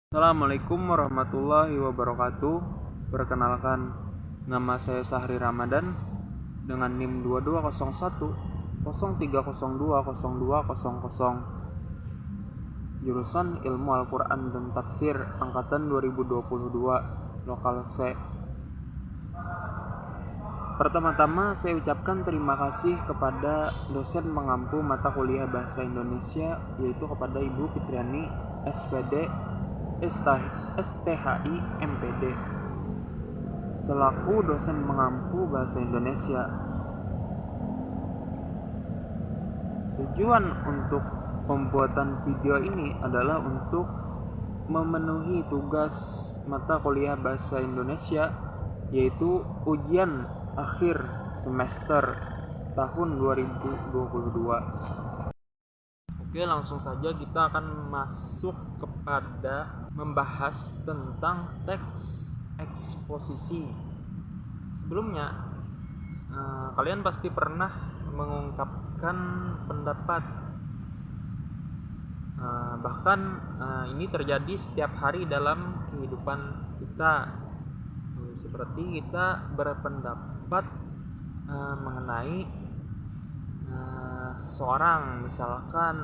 Assalamualaikum warahmatullahi wabarakatuh. Perkenalkan, nama saya Sahri Ramadan dengan NIM 2201 03020200, jurusan Ilmu Al-Quran dan Tafsir angkatan 2022, lokal C. Pertama-tama saya ucapkan terima kasih kepada dosen pengampu mata kuliah Bahasa Indonesia, yaitu kepada Ibu Fitriani SPD STHI MPD selaku dosen pengampu Bahasa Indonesia. Tujuan untuk pembuatan video ini adalah untuk memenuhi tugas mata kuliah Bahasa Indonesia, yaitu ujian akhir semester tahun 2022. Oke, langsung saja kita akan masuk kepada membahas tentang teks eksposisi. Sebelumnya, kalian pasti pernah mengungkapkan pendapat. Bahkan ini terjadi setiap hari dalam kehidupan kita. Seperti kita berpendapat mengenai seseorang, misalkan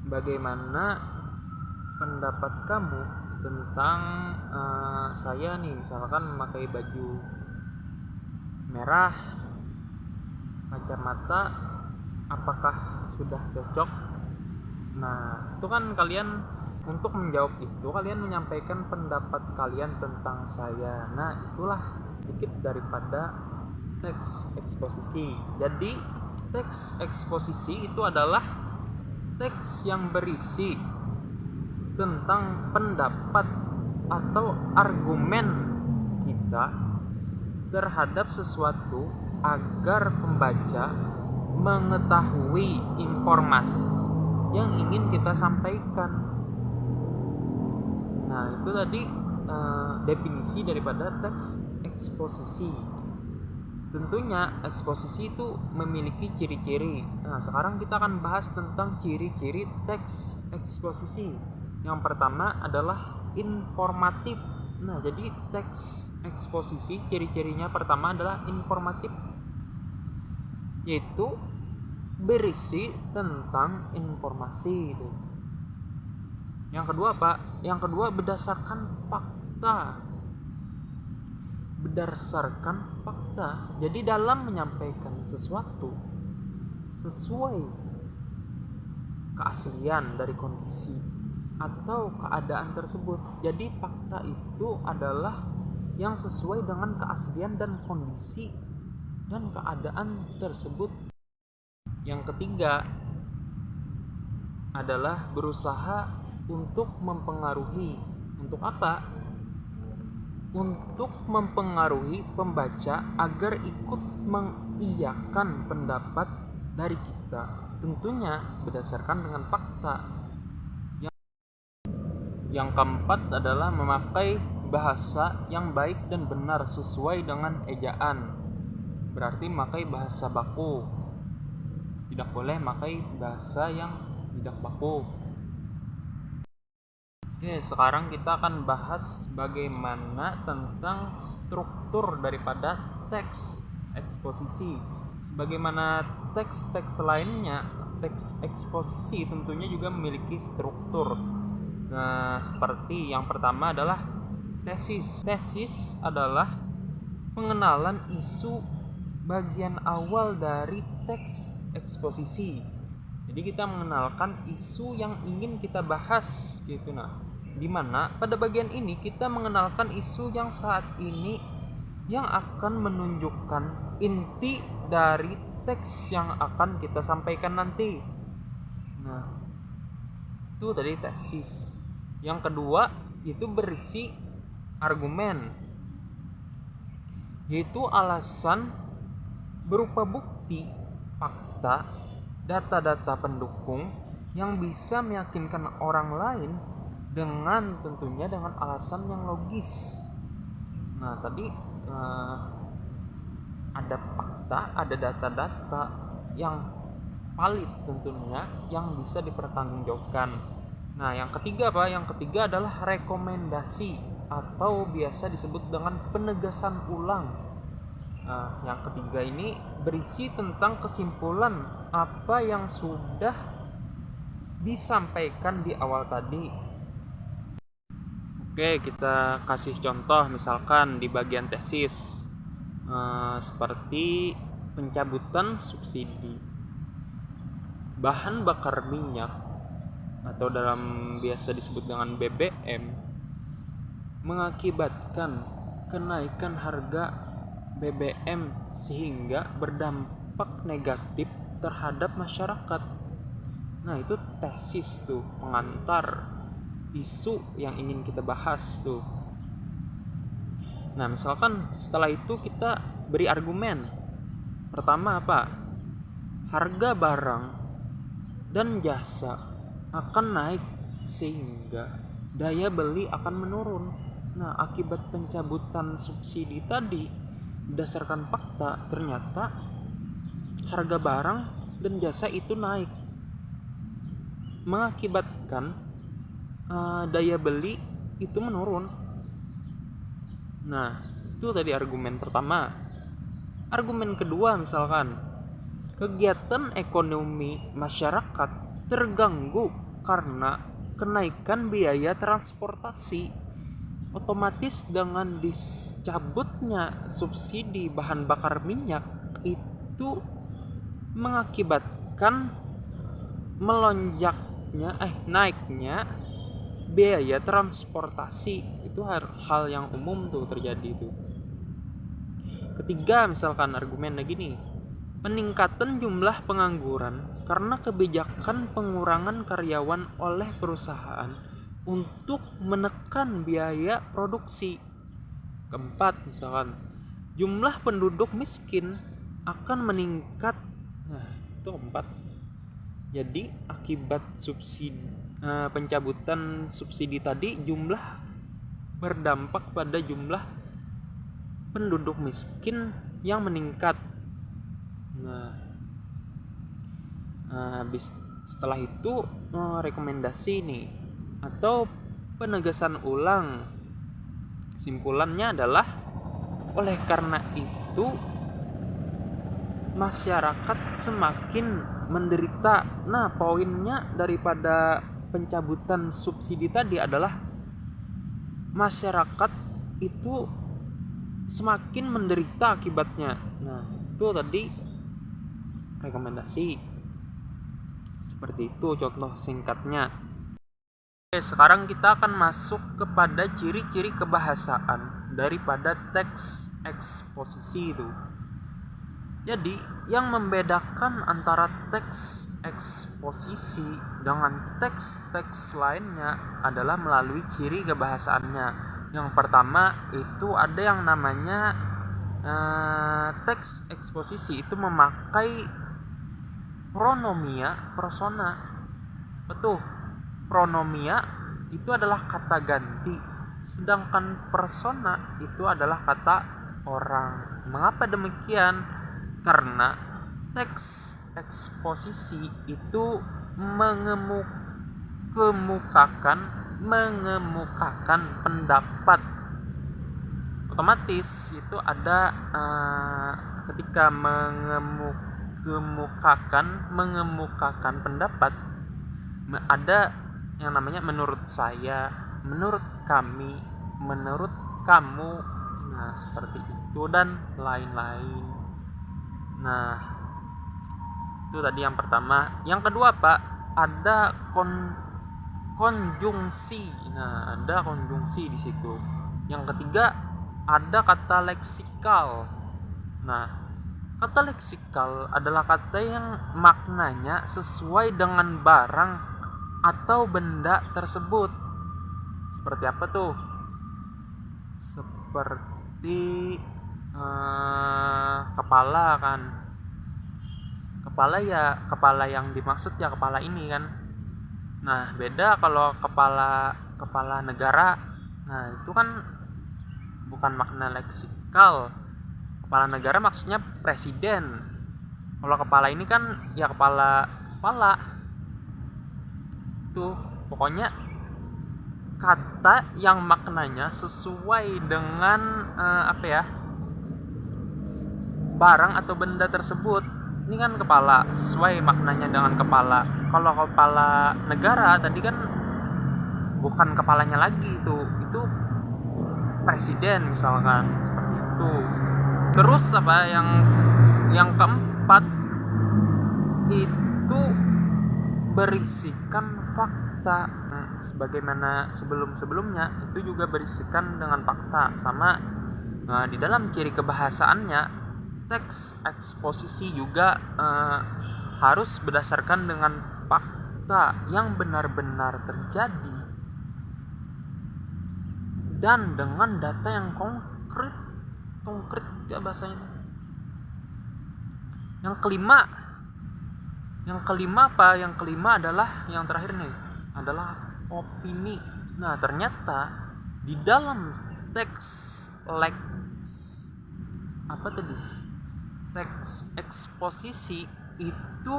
bagaimana pendapat kamu tentang saya nih, misalkan memakai baju merah, kacamata, apakah sudah cocok? Nah, itu kan kalian untuk menjawab itu kalian menyampaikan pendapat kalian tentang saya. Nah, itulah sedikit daripada teks eksposisi. Jadi, teks eksposisi itu adalah teks yang berisi tentang pendapat atau argumen kita terhadap sesuatu agar pembaca mengetahui informasi yang ingin kita sampaikan. Nah, itu tadi definisi daripada teks eksposisi. Tentunya eksposisi itu memiliki ciri-ciri. Nah, sekarang kita akan bahas tentang ciri-ciri teks eksposisi. Yang pertama adalah informatif. Nah, jadi teks eksposisi ciri-cirinya pertama adalah informatif, yaitu berisi tentang informasi itu. Yang kedua apa? Yang kedua berdasarkan fakta. Berdasarkan fakta. Jadi dalam menyampaikan sesuatu sesuai keaslian dari kondisi atau keadaan tersebut. Jadi fakta itu adalah yang sesuai dengan keaslian dan kondisi dan keadaan tersebut. Yang ketiga adalah berusaha untuk mempengaruhi. Untuk apa? Untuk mempengaruhi pembaca agar ikut mengiyakan pendapat dari kita, tentunya berdasarkan dengan fakta. Yang keempat adalah memakai bahasa yang baik dan benar sesuai dengan ejaan. Berarti memakai bahasa baku. Tidak boleh memakai bahasa yang tidak baku. Oke, sekarang kita akan bahas bagaimana tentang struktur daripada teks eksposisi. Sebagaimana teks-teks lainnya, teks eksposisi tentunya juga memiliki struktur. Nah, seperti yang pertama adalah tesis. Tesis adalah pengenalan isu bagian awal dari teks eksposisi. Jadi kita mengenalkan isu yang ingin kita bahas gitu. Nah, dimana pada bagian ini kita mengenalkan isu yang saat ini yang akan menunjukkan inti dari teks yang akan kita sampaikan nanti. Nah, itu tadi tesis. Yang kedua itu berisi argumen, yaitu alasan berupa bukti, fakta, data-data pendukung yang bisa meyakinkan orang lain dengan tentunya dengan alasan yang logis. Nah, tadi ada fakta, ada data-data yang valid tentunya, yang bisa dipertanggungjawabkan. Nah, yang ketiga apa? Yang ketiga adalah rekomendasi atau biasa disebut dengan penegasan ulang. Nah, yang ketiga ini berisi tentang kesimpulan apa yang sudah disampaikan di awal tadi. Oke, kita kasih contoh misalkan di bagian tesis, seperti pencabutan subsidi bahan bakar minyak atau dalam biasa disebut dengan BBM mengakibatkan kenaikan harga BBM sehingga berdampak negatif terhadap masyarakat. Nah, itu tesis tuh, pengantar isu yang ingin kita bahas tuh. Nah, misalkan setelah itu kita beri argumen. Pertama apa? Harga barang dan jasa akan naik sehingga daya beli akan menurun. Nah, akibat pencabutan subsidi tadi, berdasarkan fakta, ternyata harga barang dan jasa itu naik, mengakibatkan daya beli itu menurun. Nah, itu tadi argumen pertama. Argumen kedua misalkan, kegiatan ekonomi masyarakat terganggu karena kenaikan biaya transportasi. Otomatis dengan dicabutnya subsidi bahan bakar minyak itu mengakibatkan naiknya biaya transportasi. Itu hal yang umum tuh terjadi tuh. Ketiga misalkan argumennya gini, peningkatan jumlah pengangguran karena kebijakan pengurangan karyawan oleh perusahaan untuk menekan biaya produksi. Keempat misalkan, jumlah penduduk miskin akan meningkat. Nah, itu keempat. Jadi akibat pencabutan subsidi tadi, jumlah berdampak pada jumlah penduduk miskin yang meningkat. Nah, setelah itu rekomendasi nih atau penegasan ulang. Kesimpulannya adalah, oleh karena itu masyarakat semakin menderita. Nah, poinnya daripada pencabutan subsidi tadi adalah masyarakat itu semakin menderita akibatnya. Nah, itu tadi rekomendasi. Seperti itu contoh singkatnya. Oke, sekarang kita akan masuk kepada ciri-ciri kebahasaan daripada teks eksposisi itu. Jadi, yang membedakan antara teks eksposisi dengan teks-teks lainnya adalah melalui ciri kebahasaannya. Yang pertama itu ada yang namanya teks eksposisi itu memakai pronomia persona. Betul, pronomia itu adalah kata ganti, sedangkan persona itu adalah kata orang. Mengapa demikian? Karena teks eksposisi itu mengemukakan pendapat. Otomatis itu ada ketika mengemukakan pendapat, ada yang namanya menurut saya, menurut kami, menurut kamu. Nah, seperti itu dan lain-lain. Nah, itu tadi yang pertama. Yang kedua Pak, ada konjungsi. Nah, ada konjungsi di situ. Yang ketiga ada kata leksikal. Nah, kata leksikal adalah kata yang maknanya sesuai dengan barang atau benda tersebut. Seperti apa tuh? Seperti kepala kan. Kepala yang dimaksud ya kepala ini kan. Nah, beda kalau kepala negara. Nah, itu kan bukan makna leksikal. Kepala negara maksudnya presiden. Kalau kepala ini kan ya kepala kepala tuh, pokoknya kata yang maknanya sesuai dengan apa ya, barang atau benda tersebut. Ini kan kepala, sesuai maknanya dengan kepala. Kalau kepala negara tadi kan bukan kepalanya lagi, itu presiden misalkan, seperti itu. Terus apa yang keempat itu berisikan fakta. Sebagaimana sebelum-sebelumnya itu juga berisikan dengan fakta. Sama di dalam ciri kebahasaannya, teks eksposisi juga harus berdasarkan dengan fakta yang benar-benar terjadi dan dengan data yang konkret ya bahasanya. Yang kelima apa? Yang kelima adalah yang terakhir nih, adalah opini. Nah, ternyata di dalam teks apa tadi? Teks eksposisi itu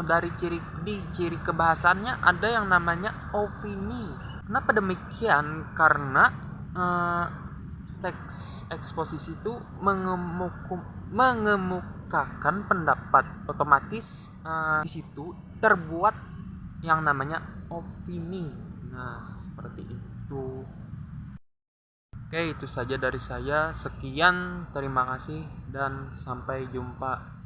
dari ciri kebahasannya ada yang namanya opini. Kenapa demikian? Karena teks eksposisi itu mengemukakan pendapat, otomatis di situ terbuat yang namanya opini. Nah, seperti itu. Oke, itu saja dari saya. Sekian, terima kasih dan sampai jumpa.